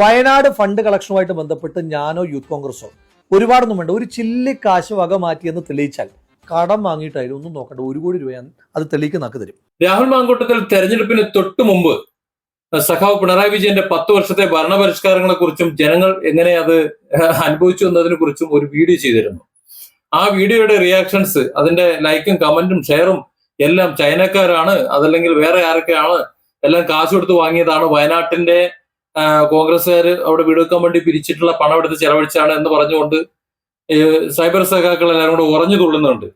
Wayanad fund കളക്ഷനുമായിട്ട് ബന്ധപ്പെട്ട് ഞാനോ youth കോൺഗ്രസോ ഒരുപാടൊന്നും വേണ്ട, ഒരു ചില്ലി കാശ് വക മാറ്റിയെന്ന് തെളിയിച്ചാൽ കടം വാങ്ങിയിട്ടായാലും ഒന്നും നോക്കണ്ട, 1 കോടി രൂപയാണ് അത് തെളിയിക്കുന്നക്ക് തരും. രാഹുൽ മാങ്കൂട്ടത്തിൽ തെരഞ്ഞെടുപ്പിന് തൊട്ടു മുമ്പ് സഖാവ് പിണറായി വിജയന്റെ 10 വർഷത്തെ ഭരണപരിഷ്കാരങ്ങളെ കുറിച്ചും ജനങ്ങൾ എങ്ങനെ അത് അനുഭവിച്ചു എന്നതിനെ കുറിച്ചും ഒരു വീഡിയോ ചെയ്തിരുന്നു. ആ വീഡിയോയുടെ റിയാക്ഷൻസ്, അതിന്റെ ലൈക്കും കമന്റും ഷെയറും എല്ലാം ചൈനക്കാരാണ്, അതല്ലെങ്കിൽ വേറെ ആരൊക്കെയാണ്, എല്ലാം കാശ് കൊടുത്ത് വാങ്ങിയതാണ്, വയനാട്ടിന്റെ കോൺഗ്രസ്സുകാർ അവിടെ വീട് വെക്കാൻ വേണ്ടി പിരിച്ചിട്ടുള്ള പണം എടുത്ത് ചെലവഴിച്ചാണ് എന്ന് പറഞ്ഞുകൊണ്ട് സൈബർ സഖാക്കൾ എല്ലാവരും കൂടെ ഉറഞ്ഞു തുള്ളുന്നുണ്ട്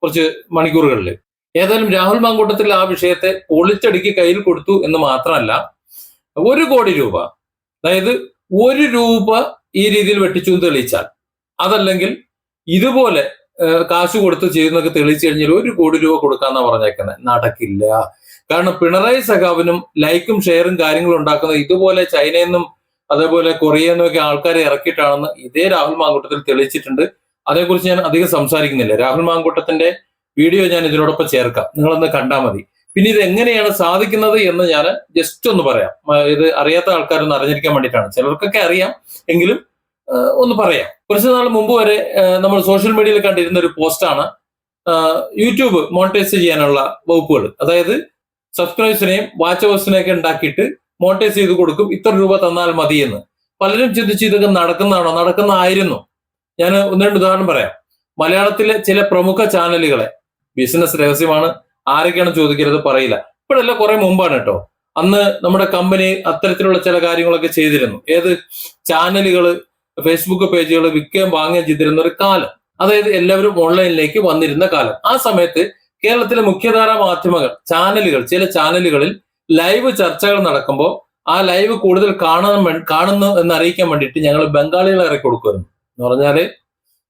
കുറച്ച് മണിക്കൂറുകളിൽ. ഏതായാലും രാഹുൽ മാങ്കൂട്ടത്തിൽ ആ വിഷയത്തെ പൊളിച്ചടുക്കി കയ്യിൽ കൊടുത്തു എന്ന് മാത്രമല്ല, 1 കോടി രൂപ, അതായത് 1 രൂപ ഈ രീതിയിൽ വെട്ടിച്ചു എന്ന് തെളിയിച്ചാൽ, അതല്ലെങ്കിൽ ഇതുപോലെ കാശ് കൊടുത്ത് ചെയ്യുന്നൊക്കെ തെളിയിച്ചു കഴിഞ്ഞാൽ 1 കോടി രൂപ കൊടുക്കാന്നാ പറഞ്ഞേക്കുന്നത്. നടക്കില്ല. കാരണം പിണറായി സഖാവിനും ലൈക്കും ഷെയറും കാര്യങ്ങളും ഉണ്ടാക്കുന്നത് ഇതുപോലെ ചൈനയിൽ നിന്നും അതേപോലെ കൊറിയയിൽ നിന്നും ഒക്കെ ആൾക്കാരെ ഇറക്കിയിട്ടാണെന്ന് ഇതേ രാഹുൽ മാങ്കൂട്ടത്തിൽ തെളിയിച്ചിട്ടുണ്ട്. അതേക്കുറിച്ച് ഞാൻ അധികം സംസാരിക്കുന്നില്ല. രാഹുൽ മാങ്കൂട്ടത്തിന്റെ വീഡിയോ ഞാൻ ഇതിനോടൊപ്പം ചേർക്കാം, നിങ്ങളൊന്ന് കണ്ടാൽ മതി. പിന്നെ ഇത് എങ്ങനെയാണ് സാധിക്കുന്നത് എന്ന് ഞാൻ ജസ്റ്റ് ഒന്ന് പറയാം. ഇത് അറിയാത്ത ആൾക്കാരൊന്ന് അറിഞ്ഞിരിക്കാൻ വേണ്ടിയിട്ടാണ്. ചിലർക്കൊക്കെ അറിയാം, എങ്കിലും ഒന്ന് പറയാം. കുറച്ചു നാൾ മുമ്പ് വരെ നമ്മൾ സോഷ്യൽ മീഡിയയിൽ കണ്ടിരുന്ന ഒരു പോസ്റ്റാണ് യൂട്യൂബ് മോണിറ്റൈസ് ചെയ്യാനുള്ള വകുപ്പുകൾ, അതായത് സബ്സ്ക്രൈബേഴ്സിനെയും വാച്ച് അവേഴ്സിനെയൊക്കെ ഉണ്ടാക്കിയിട്ട് മോണിറ്റൈസ് ചെയ്ത് കൊടുക്കും, ഇത്ര രൂപ തന്നാൽ മതിയെന്ന്. പലരും ചിന്തിച്ച് ഇതൊക്കെ നടക്കുന്നതാണോ? നടക്കുന്നതായിരുന്നു. ഞാൻ 1-2 ഉദാഹരണം പറയാം. മലയാളത്തിലെ ചില പ്രമുഖ ചാനലുകളെ, ബിസിനസ് രഹസ്യമാണ്, ആരൊക്കെയാണ് ചോദിക്കരുത്, പറയില്ല, ഇപ്പോഴല്ല, കുറെ മുമ്പാണ് കേട്ടോ. അന്ന് നമ്മുടെ കമ്പനി അത്തരത്തിലുള്ള ചില കാര്യങ്ങളൊക്കെ ചെയ്തിരുന്നു. ഏത് ചാനലുകൾ, ഫേസ്ബുക്ക് പേജുകൾ വിൽക്കുകയും വാങ്ങുകയും ചെയ്തിരുന്ന ഒരു കാലം, അതായത് എല്ലാവരും ഓൺലൈനിലേക്ക് വന്നിരുന്ന കാലം. ആ സമയത്ത് കേരളത്തിലെ മുഖ്യധാരാ മാധ്യമങ്ങൾ, ചാനലുകൾ, ചില ചാനലുകളിൽ ലൈവ് ചർച്ചകൾ നടക്കുമ്പോൾ ആ ലൈവ് കൂടുതൽ കാണുന്നു എന്ന് അറിയിക്കാൻ വേണ്ടിയിട്ട് ഞങ്ങൾ ബംഗാളികളെ ഇറക്കി കൊടുക്കുമായിരുന്നു. എന്ന് പറഞ്ഞാല്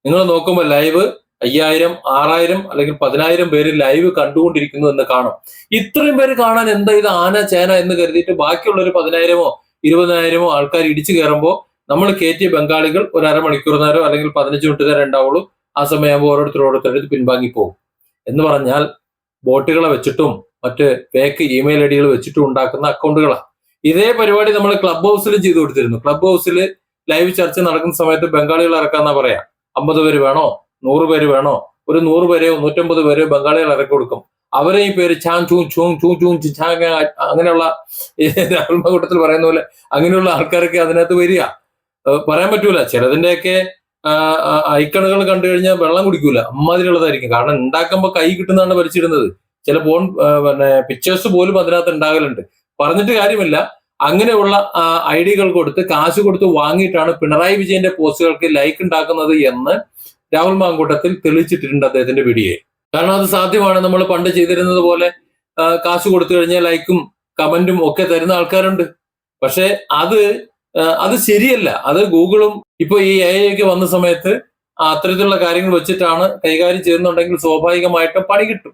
നിങ്ങൾ നോക്കുമ്പോൾ ലൈവ് 5000, 6000 അല്ലെങ്കിൽ 10000 പേര് ലൈവ് കണ്ടുകൊണ്ടിരിക്കുന്നു എന്ന് കാണും. ഇത്രയും പേര് കാണാൻ എന്താ ഇത് ആന ചേന എന്ന് കരുതിയിട്ട് ബാക്കിയുള്ള ഒരു 10000-ഓ 20,000-ഓ ആൾക്കാർ ഇടിച്ചു കയറുമ്പോൾ നമ്മൾ കയറ്റിയ ബംഗാളികൾ ഒരു അരമണിക്കൂർ നേരം അല്ലെങ്കിൽ 15 മിനിറ്റ് നേരം ഉണ്ടാവുള്ളൂ. ആ സമയമാകുമ്പോൾ ഓരോരുത്തരോട് പിൻവാങ്ങി പോകും. എന്ന് പറഞ്ഞാൽ ബോട്ടുകളെ വെച്ചിട്ടും മറ്റ് ഫേക്ക് ഇമെയിൽ ഐ ഡികൾ വെച്ചിട്ടും ഉണ്ടാക്കുന്ന അക്കൗണ്ടുകളാണ്. ഇതേ പരിപാടി നമ്മൾ ക്ലബ് ഹൗസിലും ചെയ്തു കൊടുത്തിരുന്നു. ക്ലബ് ഹൗസിൽ ലൈവ് ചർച്ച നടക്കുന്ന സമയത്ത് ബംഗാളികൾ ഇറക്കാന്നാ പറയാം. 50 പേര് വേണോ, 100 പേര് വേണോ, ഒരു 100 പേരെയോ 150 പേരെയോ ബംഗാളികൾ ഇറക്കി കൊടുക്കും. അവരെ ഈ പേര് ചാൻ ചൂ ചൂ ചൂ ചൂ ചാ അങ്ങനെയുള്ള രാഹുൽ മാങ്കൂട്ടത്തിൽ പറയുന്ന പോലെ അങ്ങനെയുള്ള ആൾക്കാരൊക്കെ അതിനകത്ത് വരിക. പറയാൻ പറ്റൂല. ചിലതിന്റെയൊക്കെ ഐക്കണുകൾ കണ്ടു കഴിഞ്ഞാൽ വെള്ളം കുടിക്കൂല, അമ്മാതിരിയുള്ളതായിരിക്കും. കാരണം ഉണ്ടാക്കുമ്പോൾ കൈ കിട്ടുന്നതാണ് വലിച്ചിടുന്നത്. ചില പിക്ചേഴ്സ് പോലും അതിനകത്ത് ഉണ്ടാകലുണ്ട്. പറഞ്ഞിട്ട് കാര്യമില്ല. അങ്ങനെയുള്ള ഐഡികൾ കൊടുത്ത് കാശ് കൊടുത്ത് വാങ്ങിയിട്ടാണ് പിണറായി വിജയന്റെ പോസ്റ്റുകൾക്ക് ലൈക്ക് ഉണ്ടാക്കുന്നത് എന്ന് രാഹുൽ മാങ്കൂട്ടത്തിൽ തെളിയിച്ചിട്ടുണ്ട് അദ്ദേഹത്തിന്റെ വീഡിയോയിൽ. കാരണം അത് സാധ്യമാണ്. നമ്മൾ പണ്ട് ചെയ്തിരുന്നത് പോലെ കാശ് കൊടുത്തു കഴിഞ്ഞാൽ ലൈക്കും കമന്റും ഒക്കെ തരുന്ന ആൾക്കാരുണ്ട്. പക്ഷെ അത് ശരിയല്ല. അത് ഗൂഗിളും ഇപ്പൊ ഈ AI ഒക്കെ വന്ന സമയത്ത് അത്തരത്തിലുള്ള കാര്യങ്ങൾ വെച്ചിട്ടാണ് കൈകാര്യം ചെയ്യുന്നുണ്ടെങ്കിൽ സ്വാഭാവികമായിട്ടും പണി കിട്ടും.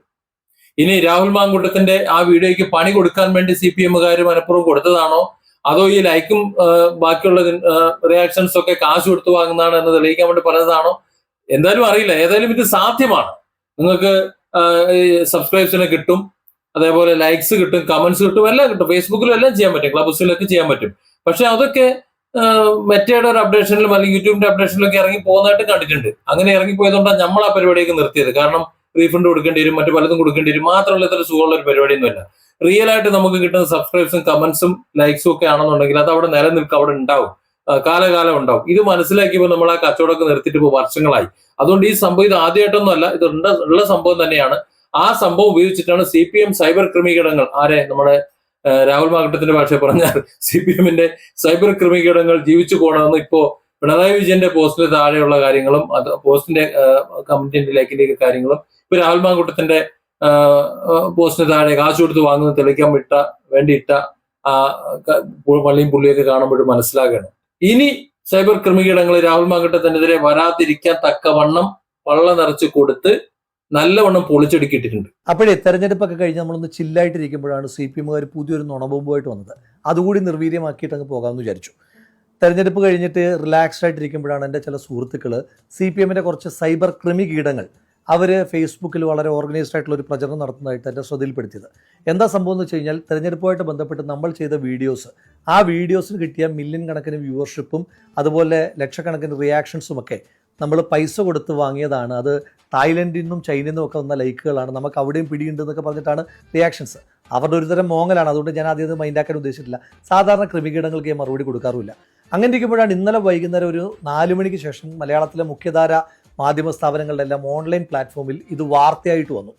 ഇനി രാഹുൽ മാങ്കൂട്ടത്തിന്റെ ആ വീഡിയോയ്ക്ക് പണി കൊടുക്കാൻ വേണ്ടി CPM-കാർ മനഃപൂർവ്വം കൊടുത്തതാണോ, അതോ ഈ ലൈക്കും ബാക്കിയുള്ള റിയാക്ഷൻസ് ഒക്കെ കാശ് കൊടുത്തു വാങ്ങുന്നതാണ് എന്ന് തെളിയിക്കാൻ വേണ്ടി പറഞ്ഞതാണോ, എന്തായാലും അറിയില്ല. ഏതായാലും ഇത് സാധ്യമാണ്. നിങ്ങൾക്ക് സബ്സ്ക്രൈബ്സിനെ കിട്ടും, അതേപോലെ ലൈക്സ് കിട്ടും, കമന്റ്സ് കിട്ടും, എല്ലാം കിട്ടും. ഫേസ്ബുക്കിലും എല്ലാം ചെയ്യാൻ പറ്റും, ക്ലബ് ഹൗസിലൊക്കെ ചെയ്യാൻ പറ്റും. പക്ഷെ അതൊക്കെ മെറ്റയുടെ ഒരു അപ്ഡേഷനിലും അല്ലെങ്കിൽ യൂട്യൂബിന്റെ അപ്ഡേഷനിലൊക്കെ ഇറങ്ങി പോകുന്നതായിട്ട് കണ്ടിട്ടുണ്ട്. അങ്ങനെ ഇറങ്ങിപ്പോയതുകൊണ്ടാണ് നമ്മൾ ആ പരിപാടിയൊക്കെ നിർത്തിയത്. കാരണം റീഫണ്ട് കൊടുക്കേണ്ടി വരും, മറ്റു പലതും കൊടുക്കേണ്ടി വരും. മാത്രമല്ല ഇത്ര സുഖമുള്ള ഒരു പരിപാടിയൊന്നുമല്ല. റിയൽ ആയിട്ട് നമുക്ക് കിട്ടുന്ന സബ്സ്ക്രൈബ്സും കമന്റ്സും ലൈക്സും ഒക്കെ ആണെന്നുണ്ടെങ്കിൽ അത് അവിടെ നിലനിൽക്കും, അവിടെ ഉണ്ടാവും, കാലകാലം ഉണ്ടാവും. ഇത് മനസ്സിലാക്കിയപ്പോൾ നമ്മൾ ആ കച്ചവടമൊക്കെ നിർത്തിയിട്ട് ഇപ്പോൾ വർഷങ്ങളായി. അതുകൊണ്ട് ഈ സംഭവം ഇത് ആദ്യമായിട്ടൊന്നും അല്ല, ഇത് ഉള്ള സംഭവം തന്നെയാണ്. ആ സംഭവം ഉപയോഗിച്ചിട്ടാണ് CPM സൈബർ ക്രിമികീടങ്ങൾ, നമ്മുടെ രാഹുൽ മാങ്കൂട്ടത്തിന്റെ ഭാഷ പറഞ്ഞാൽ CPM-ന്റെ സൈബർ ക്രിമികീടങ്ങൾ ജീവിച്ചു പോകണമെന്ന് ഇപ്പോ പിണറായി വിജയന്റെ പോസ്റ്റിന് താഴെയുള്ള കാര്യങ്ങളും അത് പോസ്റ്റിന്റെ കമന്റിന്റെ ലൈക്കിന്റെ കാര്യങ്ങളും ഇപ്പൊ രാഹുൽ മാങ്കൂട്ടത്തിന്റെ പോസ്റ്റിന് താഴെ കാശ് കൊടുത്ത് വാങ്ങുന്നത് തെളിയിക്കാൻ വേണ്ടിയിട്ട പള്ളിയും പുള്ളിയൊക്കെ കാണുമ്പോഴും മനസ്സിലാകണം. ഇനി സൈബർ ക്രിമികീടങ്ങൾ രാഹുൽ മാങ്കൂട്ടത്തിനെതിരെ വരാതിരിക്കാൻ തക്കവണ്ണം വള്ള നിറച്ച് കൊടുത്ത് നല്ലവണ്ണം പൊളിച്ചെടുക്കിയിട്ടുണ്ട്. അപ്പോഴേ തെരഞ്ഞെടുപ്പൊക്കെ കഴിഞ്ഞ് നമ്മളൊന്ന് ചില്ലായിട്ടിരിക്കുമ്പോഴാണ് CPM-കാർ പുതിയൊരു നുണബോംബുമായിട്ട് വന്നത്. അതുകൂടി നിർവീര്യമാക്കിയിട്ട് അങ്ങ് പോകാമെന്ന് വിചാരിച്ചു. തെരഞ്ഞെടുപ്പ് കഴിഞ്ഞിട്ട് റിലാക്സ്ഡ് ആയിട്ടിരിക്കുമ്പോഴാണ് എൻ്റെ ചില സുഹൃത്തുക്കൾ CPM-ന്റെ കുറച്ച് സൈബർ ക്രിമികീടങ്ങൾ അവർ ഫേസ്ബുക്കിൽ വളരെ ഓർഗനൈസ്ഡ് ആയിട്ടുള്ള ഒരു പ്രചരണം നടത്തുന്നതായിട്ട് എൻ്റെ ശ്രദ്ധയിൽപ്പെടുത്തിയത്. എന്താ സംഭവം എന്ന് വെച്ച് കഴിഞ്ഞാൽ, തെരഞ്ഞെടുപ്പുമായിട്ട് ബന്ധപ്പെട്ട് നമ്മൾ ചെയ്ത വീഡിയോസ് ആ വീഡിയോസിന് കിട്ടിയ മില്യൺ കണക്കിന് വ്യൂവർഷിപ്പും അതുപോലെ ലക്ഷക്കണക്കിന് റിയാക്ഷൻസും ഒക്കെ നമ്മൾ പൈസ കൊടുത്ത് വാങ്ങിയതാണ്. അത് തായ്ലൻഡിൽ നിന്നും ചൈനയിൽ നിന്നും ഒക്കെ വന്ന ലൈക്കുകളാണ്. നമുക്ക് അവിടെയും പിടിയുണ്ട് എന്നൊക്കെ പറഞ്ഞിട്ടാണ് റിയാക്ഷൻസ്. അവരുടെ ഒരുതരം മോങ്ങലാണ്. അതുകൊണ്ട് ഞാൻ ആദ്യം അത് മൈൻഡാക്കാൻ ഉദ്ദേശിച്ചിട്ടില്ല. സാധാരണ കൃമികീടങ്ങൾക്ക് ഞാൻ മറുപടി കൊടുക്കാറുമില്ല. അങ്ങനെ ഇരിക്കുമ്പോഴാണ് ഇന്നലെ വൈകുന്നേരം ഒരു 4 മണിക്ക് ശേഷം മലയാളത്തിലെ മുഖ്യധാര മാധ്യമ സ്ഥാപനങ്ങളുടെ എല്ലാം ഓൺലൈൻ പ്ലാറ്റ്ഫോമിൽ ഇത് വാർത്തയായിട്ട് വന്നു.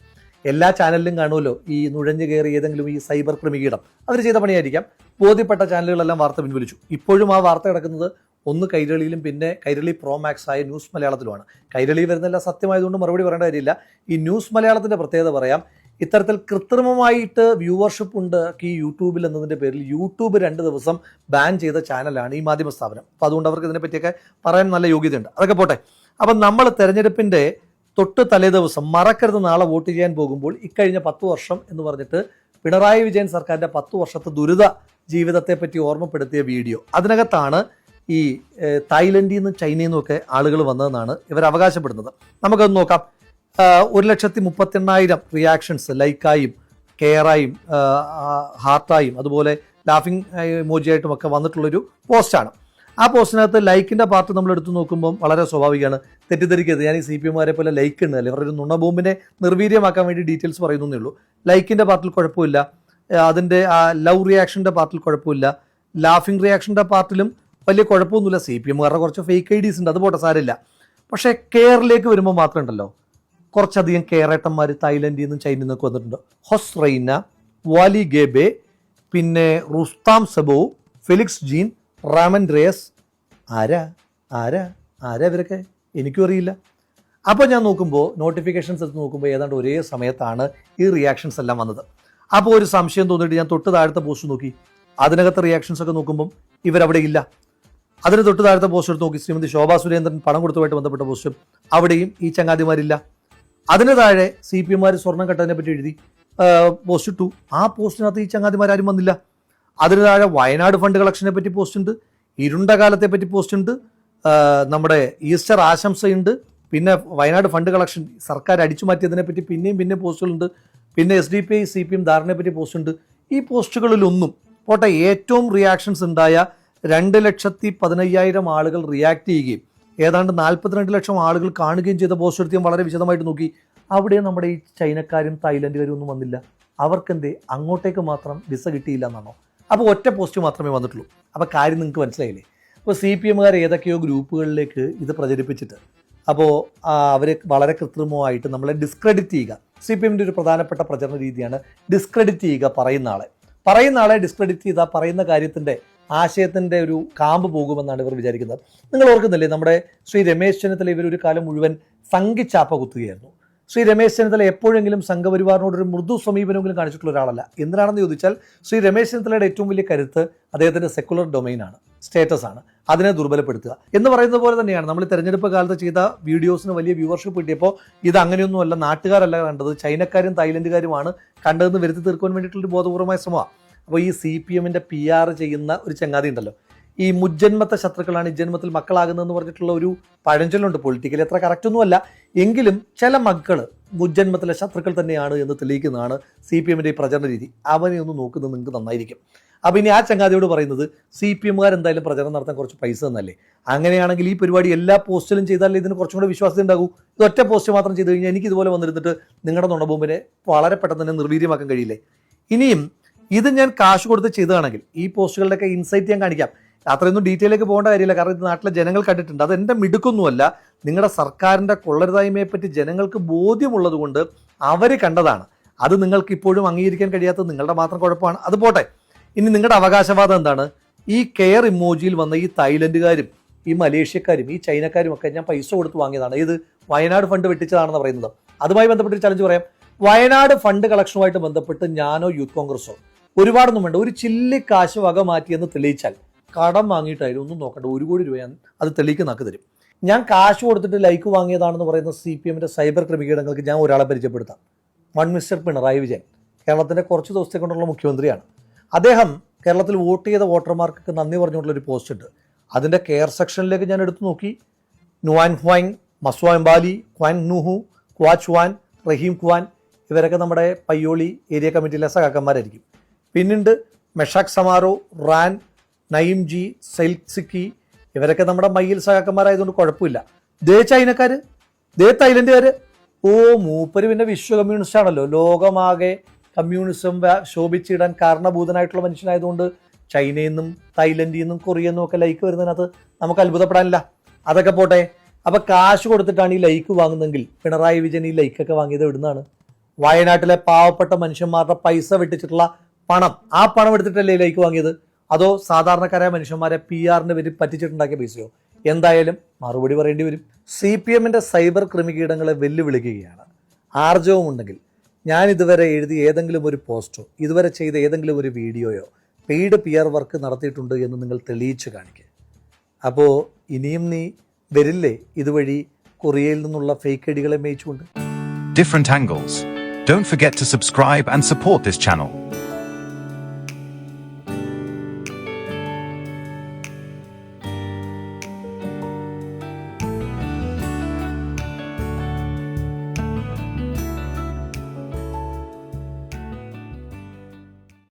എല്ലാ ചാനലിലും കാണുമല്ലോ ഈ നുഴഞ്ഞു കയറി ഏതെങ്കിലും ഈ സൈബർ കൃമികീടം അവർ ചെയ്ത പണിയായിരിക്കാം. ബോധ്യപ്പെട്ട ചാനലുകളെല്ലാം വാർത്ത പിൻവലിച്ചു. ഇപ്പോഴും ആ വാർത്ത കിടക്കുന്നത് ഒന്ന് കൈരളിയിലും പിന്നെ കൈരളി പ്രോ മാക്സ് ആയ ന്യൂസ് മലയാളത്തിലുമാണ്. കൈരളി വരുന്നതെല്ലാം സത്യമായതുകൊണ്ട് മറുപടി പറയേണ്ട കാര്യമില്ല. ഈ ന്യൂസ് മലയാളത്തിൻ്റെ പ്രത്യേകത പറയാം. ഇത്തരത്തിൽ കൃത്രിമമായിട്ട് വ്യൂവർഷിപ്പ് ഉണ്ട് ഈ യൂട്യൂബിൽ എന്നതിൻ്റെ പേരിൽ യൂട്യൂബ് 2 ദിവസം ബാൻ ചെയ്ത ചാനലാണ് ഈ മാധ്യമ സ്ഥാപനം. അപ്പോൾ അതുകൊണ്ട് അവർക്ക് ഇതിനെപ്പറ്റിയൊക്കെ പറയാൻ നല്ല യോഗ്യതയുണ്ട്. അതൊക്കെ പോട്ടെ. അപ്പം നമ്മൾ തെരഞ്ഞെടുപ്പിൻ്റെ തൊട്ട് തലേ ദിവസം മറക്കരുത് നാളെ വോട്ട് ചെയ്യാൻ പോകുമ്പോൾ ഇക്കഴിഞ്ഞ 10 വർഷം എന്ന് പറഞ്ഞിട്ട് പിണറായി വിജയൻ സർക്കാരിൻ്റെ 10 വർഷത്തെ ദുരിത ജീവിതത്തെപ്പറ്റി ഓർമ്മപ്പെടുത്തിയ വീഡിയോ. അതിനകത്താണ് ഈ തായ്ലൻഡിൽ നിന്നും ചൈനയിൽ നിന്നും ഒക്കെ ആളുകൾ വന്നതെന്നാണ് ഇവർ അവകാശപ്പെടുന്നത്. നമുക്കത് നോക്കാം. 1,38,000 റിയാക്ഷൻസ് ലൈക്കായും കെയറായും ഹാർട്ടായും അതുപോലെ ലാഫിംഗ് ഇമോജിയായിട്ടും ഒക്കെ വന്നിട്ടുള്ളൊരു പോസ്റ്റാണ്. ആ പോസ്റ്റിനകത്ത് ലൈക്കിൻ്റെ പാർട്ട് നമ്മൾ എടുത്തു നോക്കുമ്പോൾ വളരെ സ്വാഭാവികമാണ്. തെറ്റിദ്ധരിക്കരുത്, ഞാൻ ഈ CPM-കാരെ പോലെ ലൈക്ക് ഉണ്ടല്ലേ, ഇവരുടെ നുണ ബോംബിനെ നിർവീര്യമാക്കാൻ വേണ്ടി ഡീറ്റെയിൽസ് പറയുന്നേ ഉള്ളൂ. ലൈക്കിൻ്റെ പാർട്ടിൽ കുഴപ്പമില്ല, അതിൻ്റെ ആ ലവ് റിയാക്ഷൻ്റെ പാർട്ടിൽ കുഴപ്പമില്ല, ലാഫിംഗ് റിയാക്ഷൻ്റെ പാർട്ടിലും വലിയ കുഴപ്പമൊന്നുമില്ല. CPM-കാരുടെ കുറച്ച് ഫേക്ക് IDs ഉണ്ട്, അത് പോട്ടെ, സാരമില്ല. പക്ഷേ കെയറിലേക്ക് വരുമ്പോൾ മാത്രം ഉണ്ടല്ലോ കുറച്ചധികം കെയറേട്ടന്മാർ തായ്ലൻഡിൽ നിന്നും ചൈനയിൽ നിന്നൊക്കെ വന്നിട്ടുണ്ട്. ഹൊസ്റൈന, വാലി ഗേബെ, പിന്നെ റുസ്താം സബോ, ഫെലിക്സ് ജീൻ, റാമൻ റേസ്. ആരാ ആരാ ആരാ ഇവരൊക്കെ? എനിക്കും അറിയില്ല. അപ്പോൾ ഞാൻ നോക്കുമ്പോൾ നോട്ടിഫിക്കേഷൻസ് എടുത്ത് നോക്കുമ്പോൾ ഏതാണ്ട് ഒരേ സമയത്താണ് ഈ റിയാക്ഷൻസ് എല്ലാം വന്നത്. അപ്പോൾ ഒരു സംശയം തോന്നിയിട്ട് ഞാൻ തൊട്ട് താഴത്തെ പോസ്റ്റ് നോക്കി. അതിനകത്ത് റിയാക്ഷൻസ് ഒക്കെ നോക്കുമ്പം ഇവരവിടെ ഇല്ല. അതിന് തൊട്ട് താഴത്തെ പോസ്റ്റ് എടുത്ത് നോക്കി, ശ്രീമതി ശോഭാ സുരേന്ദ്രൻ പണം കൊടുത്തുമായിട്ട് ബന്ധപ്പെട്ട പോസ്റ്റും, അവിടെയും ഈ ചങ്ങാതിമാരില്ല. അതിന് താഴെ CPM-മാർ സ്വർണ്ണം കട്ടതിനെ പറ്റി എഴുതി പോസ്റ്റ് ഇട്ടു. ആ പോസ്റ്റിനകത്ത് ഈ ചങ്ങാതിമാരും വന്നില്ല. അതിന് താഴെ വയനാട് ഫണ്ട് കളക്ഷനെ പറ്റി പോസ്റ്റ് ഉണ്ട്, ഇരുണ്ട കാലത്തെ പറ്റി പോസ്റ്റ് ഉണ്ട്, നമ്മുടെ ഈസ്റ്റർ ആശംസയുണ്ട്, പിന്നെ വയനാട് ഫണ്ട് കളക്ഷൻ സർക്കാർ അടിച്ചു മാറ്റിയതിനെ പറ്റി പിന്നെയും പോസ്റ്റുകളുണ്ട്, പിന്നെ SDPI CPM ധാരണയെ പറ്റി പോസ്റ്റ് ഉണ്ട്. ഈ പോസ്റ്റുകളിലൊന്നും പോട്ടെ, ഏറ്റവും റിയാക്ഷൻസ് ഉണ്ടായ 2,15,000 ആളുകൾ റിയാക്ട് ചെയ്യുകയും ഏതാണ്ട് 42 ലക്ഷം ആളുകൾ കാണുകയും ചെയ്ത പോസ്റ്റ് എടുത്ത് വളരെ വിശദമായിട്ട് നോക്കി. അവിടെ നമ്മുടെ ഈ ചൈനക്കാരും തായ്ലൻഡുകാരും ഒന്നും വന്നില്ല. അവർക്കെന്തേ അങ്ങോട്ടേക്ക് മാത്രം വിസ കിട്ടിയില്ല എന്നാണോ? അപ്പോൾ ഒറ്റ പോസ്റ്റ് മാത്രമേ വന്നിട്ടുള്ളൂ. അപ്പോൾ കാര്യം നിങ്ങൾക്ക് മനസ്സിലായില്ലേ? അപ്പോൾ CPM-കാർ ഏതൊക്കെയോ ഗ്രൂപ്പുകളിലേക്ക് ഇത് പ്രചരിപ്പിച്ചിട്ട് അപ്പോൾ അവർ വളരെ കൃത്രിമമായിട്ട് നമ്മളെ ഡിസ്ക്രെഡിറ്റ് ചെയ്യുക. CPM-ൻ്റെ ഒരു പ്രധാനപ്പെട്ട പ്രചരണ രീതിയാണ് ഡിസ്ക്രെഡിറ്റ് ചെയ്യുക. പറയുന്ന ആളെ ഡിസ്ക്രെഡിറ്റ് ചെയ്താൽ പറയുന്ന കാര്യത്തിൻ്റെ ആശയത്തിൻ്റെ ഒരു കാമ്പ് പോകുമെന്നാണ് ഇവർ വിചാരിക്കുന്നത്. നിങ്ങൾ ഓർക്കുന്നില്ലേ, നമ്മുടെ ശ്രീ രമേശ് ചെന്നിത്തല ഇവരൊരു കാലം മുഴുവൻ സംഘിച്ചാപ്പ കുത്തുകയായിരുന്നു. ശ്രീ രമേശ് ചെന്നിത്തല എപ്പോഴെങ്കിലും സംഘപരിവാറിനോടൊരു മൃദു സമീപനമെങ്കിലും കാണിച്ചിട്ടുള്ള ഒരാളല്ല. എന്തിനാണെന്ന് ചോദിച്ചാൽ ശ്രീ രമേശ് ചെന്നിത്തലയുടെ ഏറ്റവും വലിയ കരുത്ത് അദ്ദേഹത്തിൻ്റെ സെക്കുലർ ഡൊമൈനാണ്, സ്റ്റേറ്റസ് ആണ്. അതിനെ ദുർബലപ്പെടുത്തുക എന്ന് പറയുന്നത് പോലെ തന്നെയാണ് നമ്മൾ തെരഞ്ഞെടുപ്പ് കാലത്ത് ചെയ്ത വീഡിയോസിന് വലിയ വ്യൂവർഷിപ്പ് കിട്ടിയപ്പോൾ ഇത് അങ്ങനെയൊന്നുമല്ല, നാട്ടുകാരല്ല കണ്ടത്, ചൈനക്കാരും തായ്ലൻഡുകാരുമാണ് കണ്ടതെന്ന് വരുത്തി തീർക്കാൻ വേണ്ടിയിട്ടുള്ളൊരു ബോധപൂർവമായ ശ്രമമാണ്. അപ്പോൾ ഈ CPM-ൻ്റെ PR ചെയ്യുന്ന ഒരു ചങ്ങാതി ഉണ്ടല്ലോ, ഈ മുജ്ജന്മത്തെ ശത്രുക്കളാണ് ഇജ്ജന്മത്തിൽ മക്കളാകുന്നതെന്ന് പറഞ്ഞിട്ടുള്ള ഒരു പഴഞ്ചൊല്ലുണ്ട്. പൊളിറ്റിക്കലി അത്ര കറക്റ്റൊന്നുമല്ല, എങ്കിലും ചില മക്കൾ മുജ്ജന്മത്തിലെ ശത്രുക്കൾ തന്നെയാണ് എന്ന് തെളിയിക്കുന്നതാണ് CPM-ൻ്റെ ഈ പ്രചരണ രീതി. അവനെ ഒന്ന് നോക്കുന്നത് നിങ്ങൾക്ക് നന്നായിരിക്കും. അപ്പോൾ ഇനി ആ ചങ്ങാതിയോട് പറയുന്നത്, CPM-കാർ എന്തായാലും പ്രചരണം നടത്താൻ കുറച്ച് പൈസ തന്നല്ലേ, അങ്ങനെയാണെങ്കിൽ ഈ പരിപാടി എല്ലാ പോസ്റ്റിലും ചെയ്താലേ ഇതിന് കുറച്ചും കൂടെ വിശ്വാസ്യത ഉണ്ടാകൂ. ഇത് ഒറ്റ പോസ്റ്റ് മാത്രം ചെയ്ത് കഴിഞ്ഞാൽ എനിക്ക് ഇതുപോലെ വന്നിരുന്നിട്ട് നിങ്ങളുടെ നുണബോംബിനെ വളരെ പെട്ടെന്ന് തന്നെ നിർവീര്യമാക്കാൻ കഴിയില്ലേ? ഇനിയും ഇത് ഞാൻ കാശ് കൊടുത്ത് ചെയ്തതാണെങ്കിൽ ഈ പോസ്റ്റുകളുടെയൊക്കെ ഇൻസൈറ്റ് ഞാൻ കാണിക്കാം. അത്രയൊന്നും ഡീറ്റെയിലേക്ക് പോകേണ്ട കാര്യമില്ല, കാരണം ഇത് നാട്ടിലെ ജനങ്ങൾ കണ്ടിട്ടുണ്ട്. അത് എൻ്റെ മിടുക്കൊന്നുമല്ല, നിങ്ങളുടെ സർക്കാരിൻ്റെ കൊള്ളരുതായ്മയെപ്പറ്റി ജനങ്ങൾക്ക് ബോധ്യമുള്ളത് കൊണ്ട് അവർ കണ്ടതാണ്. അത് നിങ്ങൾക്ക് ഇപ്പോഴും അംഗീകരിക്കാൻ കഴിയാത്തത് നിങ്ങളുടെ മാത്രം കുഴപ്പമാണ്. അത് പോട്ടെ. ഇനി നിങ്ങളുടെ അവകാശവാദം എന്താണ്? ഈ കെയർ ഇമോജിയിൽ വന്ന ഈ തായ്ലൻഡുകാരും ഈ മലേഷ്യക്കാരും ഈ ചൈനക്കാരും ഒക്കെ ഞാൻ പൈസ കൊടുത്ത് വാങ്ങിയതാണ്. ഇത് വയനാട് ഫണ്ട് വെട്ടിച്ചതാണെന്ന് പറയുന്നത്. അതുമായി ബന്ധപ്പെട്ട് ചലഞ്ച് പറയാം. വയനാട് ഫണ്ട് കളക്ഷനുമായിട്ട് ബന്ധപ്പെട്ട് ഞാനോ യൂത്ത് കോൺഗ്രസോ ഒരുപാടൊന്നും വേണ്ട, ഒരു ചില്ലി കാശ് വക മാറ്റിയെന്ന് തെളിയിച്ചാൽ കടം വാങ്ങിയിട്ടായാലും ഒന്നും നോക്കണ്ട, 1 കോടി രൂപ ഞാൻ അത് തെളിയിക്കുന്നാക്കി തരും. ഞാൻ കാശ് കൊടുത്തിട്ട് ലൈക്ക് വാങ്ങിയതാണെന്ന് പറയുന്ന CPM-ൻ്റെ സൈബർ ക്രിമികീടങ്ങൾക്ക് ഞാൻ ഒരാളെ പരിചയപ്പെടുത്താം. മിസ്റ്റർ പിണറായി വിജയൻ, കേരളത്തിൻ്റെ കുറച്ച് ദിവസത്തെ കൊണ്ടുള്ള മുഖ്യമന്ത്രിയാണ്. അദ്ദേഹം കേരളത്തിൽ വോട്ട് ചെയ്ത വോട്ടർമാർക്കൊക്കെ നന്ദി പറഞ്ഞുകൊണ്ടുള്ളൊരു പോസ്റ്റ് ഉണ്ട്. അതിൻ്റെ കെയർ സെക്ഷനിലേക്ക് ഞാൻ എടുത്തു നോക്കി. നുവാൻ ഹ്വാങ്, മസ്വാ എംബാലി, ക്വാൻ നുഹു, ക്വാച്ച് വാൻ, റഹീം ഖ്വാൻ, ഇവരൊക്കെ നമ്മുടെ പയ്യോളി ഏരിയ കമ്മിറ്റിയിലെ സഹാക്കന്മാരായിരിക്കും. പിന്നുണ്ട് മെഷാക് സമാരോ, റാൻ, നയിം ജി, സെൽസിക്കി, ഇവരൊക്കെ നമ്മുടെ മയ്യിൽ സഹാക്കന്മാരായതുകൊണ്ട് കുഴപ്പമില്ല. ദേ ചൈനക്കാർ, ദേ തായ്ലൻഡുകാർ. ഓ, മൂപ്പര് പിന്നെ വിശ്വ കമ്മ്യൂണിസ്റ്റ് ആണല്ലോ. ലോകമാകെ കമ്മ്യൂണിസം ശോഭിച്ചിടാൻ കാരണഭൂതനായിട്ടുള്ള മനുഷ്യനായതുകൊണ്ട് ചൈനയിൽ നിന്നും തായ്ലൻഡിൽ നിന്നും കൊറിയയിൽ നിന്നും ഒക്കെ ലൈക്ക് വരുന്നതിനകത്ത് നമുക്ക് അത്ഭുതപ്പെടാനില്ല. അതൊക്കെ പോട്ടെ. അപ്പൊ കാശ് കൊടുത്തിട്ടാണ് ഈ ലൈക്ക് വാങ്ങുന്നതെങ്കിൽ പിണറായി വിജയൻ ഈ ലൈക്കൊക്കെ വാങ്ങിയത് എവിടുന്നാണ്? വയനാട്ടിലെ പാവപ്പെട്ട മനുഷ്യന്മാരുടെ പൈസ വെട്ടിച്ചിട്ടുള്ള പണം, ആ പണം എടുത്തിട്ടല്ലേ ലൈക്ക് വാങ്ങിയത്? അതോ സാധാരണക്കാരായ മനുഷ്യന്മാരെ PR-ന് പേര് പറ്റിച്ചിട്ടുണ്ടാക്കിയ പൈസയോ? എന്തായാലും മറുപടി പറയേണ്ടി വരും. CPM-ന്റെ സൈബർ ക്രിമികീടങ്ങളെ വെല്ലുവിളിക്കുകയാണ്. ആർജവമുണ്ടെങ്കിൽ ഞാൻ ഇതുവരെ എഴുതിയ ഏതെങ്കിലും ഒരു പോസ്റ്റോ ഇതുവരെ ചെയ്ത ഏതെങ്കിലും ഒരു വീഡിയോയോ പെയ്ഡ് PR വർക്ക് നടത്തിയിട്ടുണ്ട് എന്ന് നിങ്ങൾ തെളിയിച്ച് കാണിക്കുക. അപ്പോൾ ഇനിയും നീ വരില്ലേ ഇതുവഴി കൊറിയയിൽ നിന്നുള്ള fake ഐഡികളെ മേയിച്ചുകൊണ്ട്? Different angles. Don't forget to subscribe and support this channel.